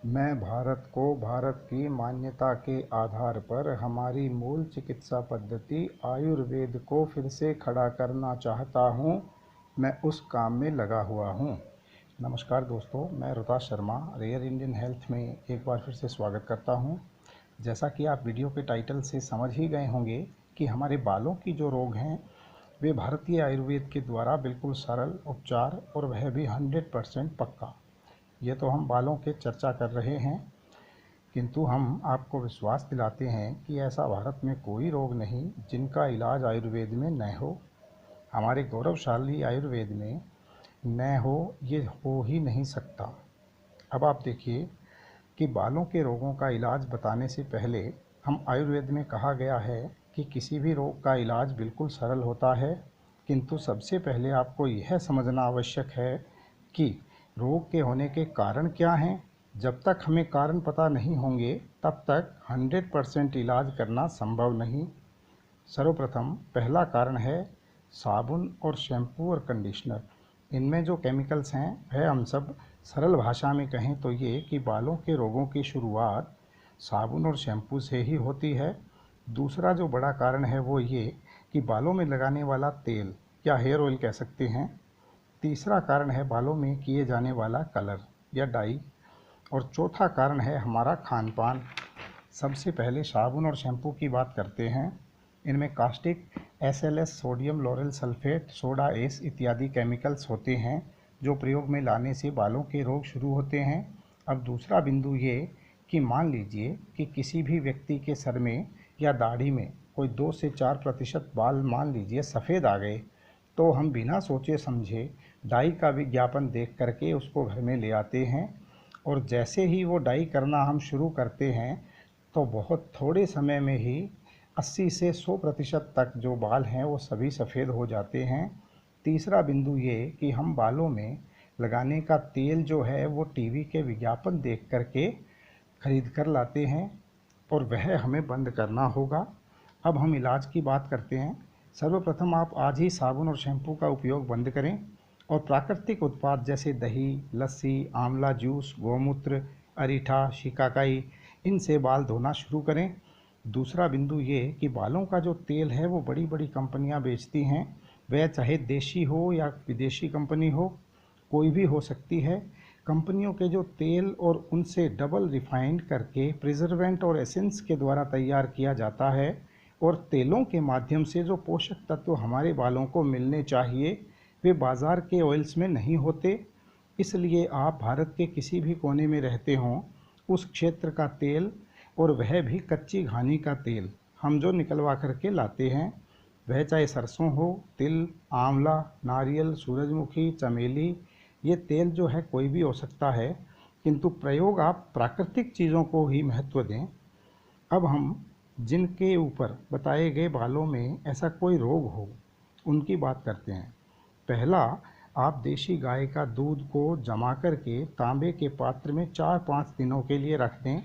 मैं भारत को भारत की मान्यता के आधार पर हमारी मूल चिकित्सा पद्धति आयुर्वेद को फिर से खड़ा करना चाहता हूँ। मैं उस काम में लगा हुआ हूँ। नमस्कार दोस्तों, मैं रोताश शर्मा रेयर इंडियन हेल्थ में एक बार फिर से स्वागत करता हूँ। जैसा कि आप वीडियो के टाइटल से समझ ही गए होंगे कि हमारे बालों की जो रोग हैं वे भारतीय आयुर्वेद के द्वारा बिल्कुल सरल उपचार और वह भी 100% पक्का। ये तो हम बालों के चर्चा कर रहे हैं, किंतु हम आपको विश्वास दिलाते हैं कि ऐसा भारत में कोई रोग नहीं जिनका इलाज आयुर्वेद में न हो। हमारे गौरवशाली आयुर्वेद में न हो ये हो ही नहीं सकता। अब आप देखिए कि बालों के रोगों का इलाज बताने से पहले हम आयुर्वेद में कहा गया है कि किसी भी रोग का इलाज बिल्कुल सरल होता है, किंतु सबसे पहले आपको यह समझना आवश्यक है कि रोग के होने के कारण क्या हैं। जब तक हमें कारण पता नहीं होंगे तब तक 100% इलाज करना संभव नहीं। सर्वप्रथम पहला कारण है साबुन और शैम्पू और कंडीशनर। इनमें जो केमिकल्स हैं वह हम सब सरल भाषा में कहें तो ये कि बालों के रोगों की शुरुआत साबुन और शैम्पू से ही होती है। दूसरा जो बड़ा कारण है वो ये कि बालों में लगाने वाला तेल या हेयर ऑयल कह सकते हैं। तीसरा कारण है बालों में किए जाने वाला कलर या डाई। और चौथा कारण है हमारा खान पान। सबसे पहले साबुन और शैम्पू की बात करते हैं। इनमें caustic, SLS, sodium lauryl sulphate, soda S इत्यादि केमिकल्स होते हैं जो प्रयोग में लाने से बालों के रोग शुरू होते हैं। अब दूसरा बिंदु ये कि मान लीजिए कि किसी भी व्यक्ति के सर में या दाढ़ी में कोई 2 से 4% बाल मान लीजिए सफ़ेद आ गए, तो हम बिना सोचे समझे डाई का विज्ञापन देख करके उसको घर में ले आते हैं। और जैसे ही वो डाई करना हम शुरू करते हैं तो बहुत थोड़े समय में ही 80 से 100% तक जो बाल हैं वो सभी सफ़ेद हो जाते हैं। तीसरा बिंदु ये कि हम बालों में लगाने का तेल जो है वो टीवी के विज्ञापन देख करके खरीद कर लाते हैं और वह हमें बंद करना होगा। अब हम इलाज की बात करते हैं। सर्वप्रथम आप आज ही साबुन और शैम्पू का उपयोग बंद करें और प्राकृतिक उत्पाद जैसे दही, लस्सी, आंवला जूस, गौमूत्र, अरीठा, शिकाकाई इनसे बाल धोना शुरू करें। दूसरा बिंदु ये कि बालों का जो तेल है वो बड़ी बड़ी कंपनियां बेचती हैं, वह चाहे देशी हो या विदेशी कंपनी हो, कोई भी हो सकती है। कंपनियों के जो तेल और उनसे डबल रिफाइंड करके प्रिजर्वेंट और एसेंस के द्वारा तैयार किया जाता है और तेलों के माध्यम से जो पोषक तत्व हमारे बालों को मिलने चाहिए वे बाज़ार के ऑयल्स में नहीं होते। इसलिए आप भारत के किसी भी कोने में रहते हों, उस क्षेत्र का तेल और वह भी कच्ची घानी का तेल हम जो निकलवा करके लाते हैं, वह चाहे सरसों हो, तिल, आंवला, नारियल, सूरजमुखी, चमेली, ये तेल जो है कोई भी हो सकता है, किंतु प्रयोग आप प्राकृतिक चीज़ों को ही महत्व दें। अब हम जिनके ऊपर बताए गए बालों में ऐसा कोई रोग हो उनकी बात करते हैं। पहला, आप देशी गाय का दूध को जमा करके तांबे के पात्र में 4-5 दिनों के लिए रख दें।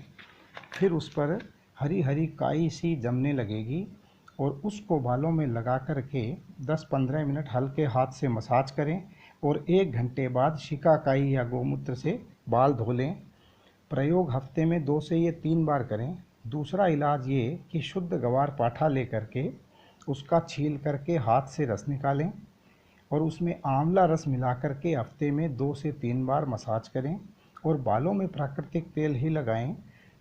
फिर उस पर हरी हरी काई सी जमने लगेगी और उसको बालों में लगा करके 10-15 मिनट हल्के हाथ से मसाज करें और 1 घंटे बाद शिकाकाई या गौमूत्र से बाल धो लें। प्रयोग हफ्ते में 2 से ये 3 बार करें। दूसरा इलाज ये कि शुद्ध गवार पाठा लेकर के उसका छील करके हाथ से रस निकालें और उसमें आंवला रस मिला करके हफ्ते में 2 से 3 बार मसाज करें और बालों में प्राकृतिक तेल ही लगाएं।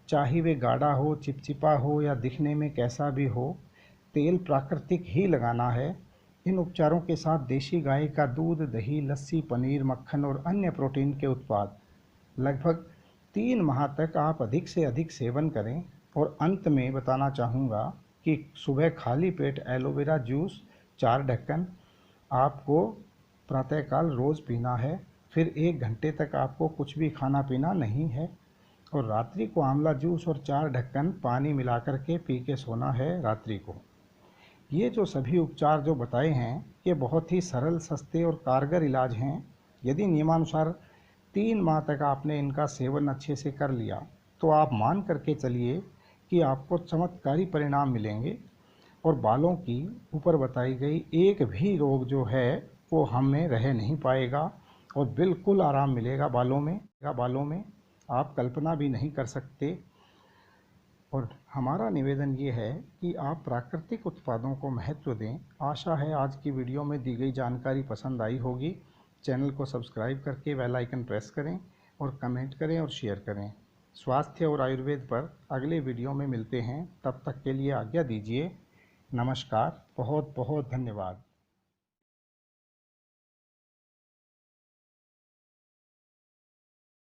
चाहे वे गाढ़ा हो, चिपचिपा हो या दिखने में कैसा भी हो, तेल प्राकृतिक ही लगाना है। इन उपचारों के साथ देशी गाय का दूध, दही, लस्सी, पनीर, मक्खन और अन्य प्रोटीन के उत्पाद लगभग 3 माह तक आप अधिक से अधिक सेवन करें। और अंत में बताना चाहूँगा कि सुबह खाली पेट एलोवेरा जूस 4 ढक्कन आपको प्रातःकाल रोज़ पीना है। फिर 1 घंटे तक आपको कुछ भी खाना पीना नहीं है और रात्रि को आंवला जूस और 4 ढक्कन पानी मिला कर के पी के सोना है रात्रि को। ये जो सभी उपचार जो बताए हैं ये बहुत ही सरल, सस्ते और कारगर इलाज हैं। यदि नियमानुसार 3 माह तक आपने इनका सेवन अच्छे से कर लिया तो आप मान करके चलिए कि आपको चमत्कारी परिणाम मिलेंगे और बालों की ऊपर बताई गई एक भी रोग जो है वो हमें रह नहीं पाएगा और बिल्कुल आराम मिलेगा बालों में। आप कल्पना भी नहीं कर सकते। और हमारा निवेदन ये है कि आप प्राकृतिक उत्पादों को महत्व दें। आशा है आज की वीडियो में दी गई जानकारी पसंद आई होगी। चैनल को सब्सक्राइब करके बेल आइकन प्रेस करें और कमेंट करें और शेयर करें। स्वास्थ्य और आयुर्वेद पर अगले वीडियो में मिलते हैं, तब तक के लिए आज्ञा दीजिए। नमस्कार, बहुत बहुत धन्यवाद।